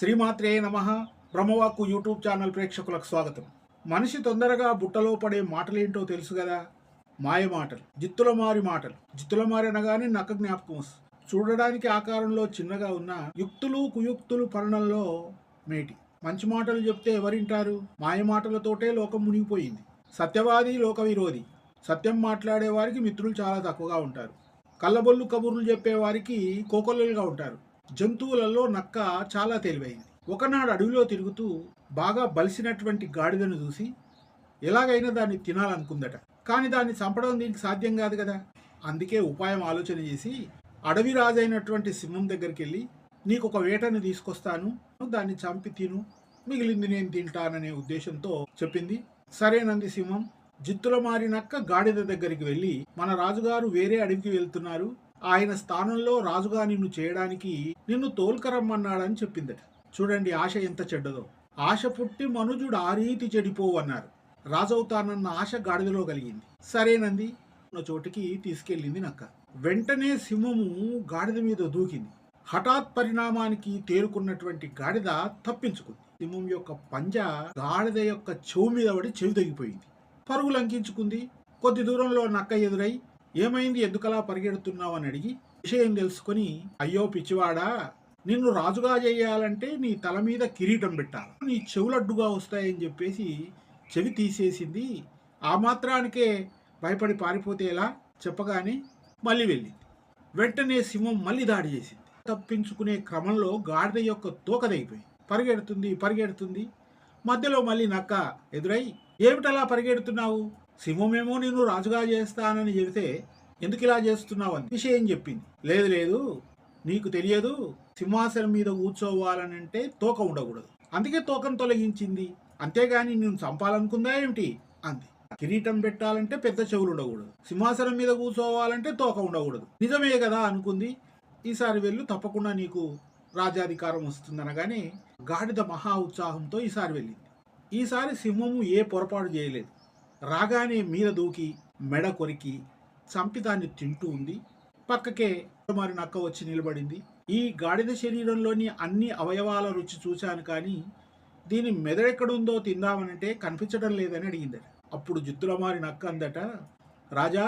శ్రీమాత్రే నమః. బ్రహ్మవాక్కు YouTube channel ప్రేక్షకులకు స్వాగతం. మనిషి తొందరగా బుట్టలో పడే మాటలేంటో తెలుసు కదా. మాయ మాటలు, జిత్తుల మారి మాటలు. జిత్తుల మారి అనగానే నక్క జ్ఞాపకం వస్తుంది. చూడడానికి ఆకారంలో చిన్నగా ఉన్న యుక్తులు కుయుక్తులు పరణంలో మేటి. మంచి మాటలు చెప్తే ఎవరింటారు? మాయ మాటలతోటే లోకం మునిగిపోయింది. సత్యవాది లోక విరోధి. సత్యం మాట్లాడే వారికి మిత్రులు చాలా తక్కువగా ఉంటారు. కళ్ళబొల్లు కబుర్లు చెప్పేవారికి కోకొల్లలుగా ఉంటారు. జంతువులలో నక్క చాలా తెలివైంది. ఒకనాడు అడవిలో తిరుగుతూ బాగా బలిసినటువంటి గాడిదను చూసి ఎలాగైనా దాన్ని తినాలనుకుందట. కానీ దాన్ని చంపడం దీనికి సాధ్యం కాదు కదా. అందుకే ఉపాయం ఆలోచన చేసి అడవి రాజైనటువంటి సింహం దగ్గరికి వెళ్ళి, నీకు ఒక వేటను తీసుకొస్తాను, దాన్ని చంపి తిను, మిగిలింది నేను తింటాననే ఉద్దేశంతో చెప్పింది. సరేనంది సింహం. జిత్తుల మారి నక్క గాడిద దగ్గరికి వెళ్ళి, మన రాజుగారు వేరే అడవికి వెళ్తున్నారు, ఆయన స్థానంలో రాజుగా నిన్ను చేయడానికి నిన్ను తోల్కరమ్మన్నాడని చెప్పిందట. చూడండి ఆశ ఎంత చెడ్డదో. ఆశ పుట్టి మనుజుడు ఆ రీతి చెడిపోవన్నారు. రాజవుతానన్న ఆశ గాడిదలో కలిగింది. సరేనంది. ఉన్న చోటికి తీసుకెళ్ళింది నక్క. వెంటనే సింహము గాడిద మీద దూకింది. హఠాత్ పరిణామానికి తేరుకున్నటువంటి గాడిద తప్పించుకుంది. సింహం యొక్క పంజా గాడిద యొక్క చెవు మీద పడి చెవి తెగిపోయింది. పరుగు లంకించుకుంది. కొద్ది దూరంలో నక్క ఎదురై, ఏమైంది, ఎందుకలా పరిగెడుతున్నావు అని అడిగి విషయం తెలుసుకొని, అయ్యో పిచ్చివాడా, నిన్ను రాజుగా చేయాలంటే నీ తల మీద కిరీటం పెట్టాలి, నీ చెవులడ్డుగా వస్తాయని చెప్పేసి చెవి తీసేసింది. ఆ మాత్రానికే భయపడి పారిపోతే ఎలా చెప్పగానే మళ్ళీ వెళ్ళింది. వెంటనే సింహం మళ్ళీ దాడి చేసింది. తప్పించుకునే క్రమంలో గాడిద యొక్క తోక తెగిపోయి పరిగెడుతుంది. మధ్యలో మళ్ళీ నక్క ఎదురై, ఏమిటలా పరిగెడుతున్నావు, సింహమేమో నిన్ను రాజుగా చేస్తానని చెబితే ఎందుకు ఇలా చేస్తున్నావు అని విషయం చెప్పింది. లేదు, నీకు తెలియదు, సింహాసనం మీద కూర్చోవాలనంటే తోక ఉండకూడదు, అందుకే తోకను తొలగించింది, అంతేగాని నేను చంపాలనుకుందా ఏమిటి అంది. కిరీటం పెట్టాలంటే పెద్ద చెవులు ఉండకూడదు, సింహాసనం మీద కూర్చోవాలంటే తోక ఉండకూడదు, నిజమే కదా అనుకుంది. ఈసారి వెళ్ళు, తప్పకుండా నీకు రాజ్యాధికారం వస్తుందనగానే గాడిద మహా ఉత్సాహంతో ఈసారి వెళ్ళింది. ఈసారి సింహము ఏ పొరపాటు చేయలేదు. రాగానే మీద దూకి మెడ కొరికి చంపి దాన్ని తింటూ ఉంది. పక్కకే మరి నక్క వచ్చి నిలబడింది. ఈ గాడిద శరీరంలోని అన్ని అవయవాల రుచి చూశాను, కానీ దీని మెదడెక్కడుందో తిందామనంటే కనిపించడం లేదని అడిగిందట. అప్పుడు జిత్తుల మారి నక్క అందట, రాజా,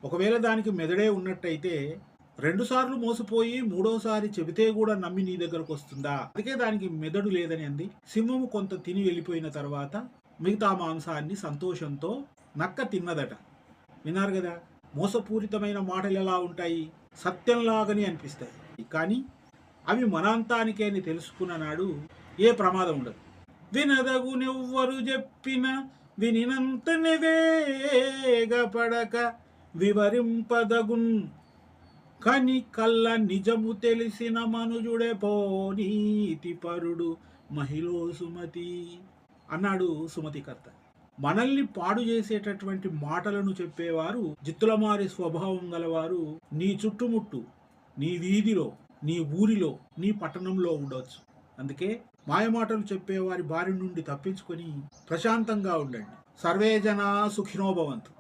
ఒకవేళ దానికి మెదడే ఉన్నట్టయితే 2 సార్లు మోసపోయి 3వసారి చెబితే కూడా నమ్మి నీ దగ్గరకు వస్తుందా? అందుకే దానికి మెదడు లేదని అంది. సింహము కొంత తిని వెళ్ళిపోయిన తర్వాత మిగతా మాంసాన్ని సంతోషంతో నక్క తిన్నదట. విన్నారు కదా, మోసపూరితమైన మాటలు ఎలా ఉంటాయి, సత్యంలాగని అనిపిస్తాయి, కానీ అవి మనాంతానికే అని తెలుసుకున్న నాడు ఏ ప్రమాదం ఉండదు. వినదగునెవ్వరు చెప్పిన వినినంతనే వేగపడక వివరింపదగున్, కని కళ్ళ నిజము తెలిసిన మనుజుడే పోనీతి పరుడు మహిళో సుమతి అన్నాడు సుమతికర్త. మనల్ని పాడు చేసేటటువంటి మాటలను చెప్పేవారు, జిత్తులమారి స్వభావం గలవారు నీ చుట్టుముట్టు, నీ వీధిలో, నీ ఊరిలో, నీ పట్టణంలో ఉండవచ్చు. అందుకే మాయమాటలు చెప్పేవారి బారి నుండి తప్పించుకొని ప్రశాంతంగా ఉండండి. సర్వే జనా సుఖినో భవంతు.